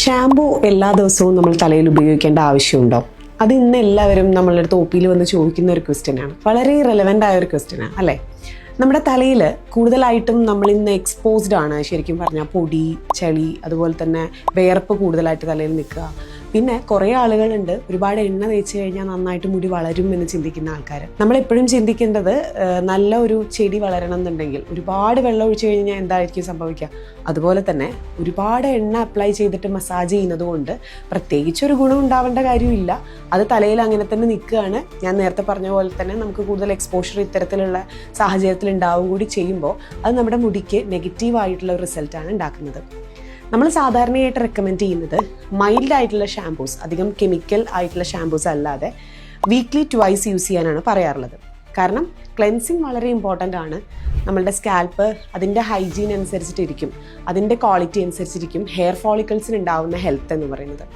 Shampoo എല്ലാ ദിവസവും നമ്മൾ തലയിൽ ഉപയോഗിക്കേണ്ട ആവശ്യമുണ്ടോ? അത് ഇന്ന് എല്ലാവരും നമ്മളുടെ അടുത്ത് ഒ.പിയിൽ വന്ന് ചോദിക്കുന്ന ഒരു ക്വസ്റ്റ്യനാണ്. വളരെ റെലവൻ്റ് ആയ ഒരു ക്വസ്റ്റ്യനാണ് അല്ലേ? നമ്മുടെ തലയിൽ കൂടുതലായിട്ടും നമ്മൾ ഇന്ന് എക്സ്പോസ്ഡ് ആണ്. ശരിക്കും പറഞ്ഞാൽ പൊടി, ചളി, അതുപോലെ തന്നെ വിയർപ്പ് കൂടുതലായിട്ട് തലയിൽ നിൽക്കുക. പിന്നെ കുറേ ആളുകളുണ്ട് ഒരുപാട് എണ്ണ തേച്ച് കഴിഞ്ഞാൽ നന്നായിട്ട് മുടി വളരും എന്ന് ചിന്തിക്കുന്ന ആൾക്കാർ. നമ്മളെപ്പോഴും ചിന്തിക്കേണ്ടത് നല്ല ഒരു ചെടി വളരണം എന്നുണ്ടെങ്കിൽ ഒരുപാട് വെള്ളം ഒഴിച്ചു കഴിഞ്ഞാൽ എന്തായിരിക്കും സംഭവിക്കുക? അതുപോലെ തന്നെ ഒരുപാട് എണ്ണ അപ്ലൈ ചെയ്തിട്ട് മസാജ് ചെയ്യുന്നത് കൊണ്ട് പ്രത്യേകിച്ചൊരു ഗുണം ഉണ്ടാവേണ്ട കാര്യമില്ല. അത് തലയിൽ അങ്ങനെ തന്നെ നിൽക്കുകയാണ്. ഞാൻ നേരത്തെ പറഞ്ഞ പോലെ തന്നെ നമുക്ക് കൂടുതൽ എക്സ്പോഷർ ഇത്തരത്തിലുള്ള സാഹചര്യത്തിൽ ഉണ്ടാവുക കൂടി ചെയ്യുമ്പോൾ അത് നമ്മുടെ മുടിക്ക് നെഗറ്റീവായിട്ടുള്ള ഒരു റിസൾട്ടാണ് ഉണ്ടാക്കുന്നത്. നമ്മൾ സാധാരണയായിട്ട് റെക്കമെൻഡ് ചെയ്യുന്നത് മൈൽഡ് ആയിട്ടുള്ള ഷാംപൂസ്, അധികം കെമിക്കൽ ആയിട്ടുള്ള ഷാംപൂസ് അല്ലാതെ വീക്ക്ലി ട്വൈസ് യൂസ് ചെയ്യാനാണ് പറയാറുള്ളത്. കാരണം ക്ലെൻസിങ് വളരെ ഇമ്പോർട്ടൻ്റ് ആണ്. നമ്മളുടെ സ്കാൽപ്പ് അതിൻ്റെ ഹൈജീൻ അനുസരിച്ചിട്ടിരിക്കും, അതിൻ്റെ ക്വാളിറ്റി അനുസരിച്ചിരിക്കും ഹെയർ ഫോളിക്കിൾസിന് ഉണ്ടാവുന്ന ഹെൽത്ത് എന്ന് പറയുന്നത്.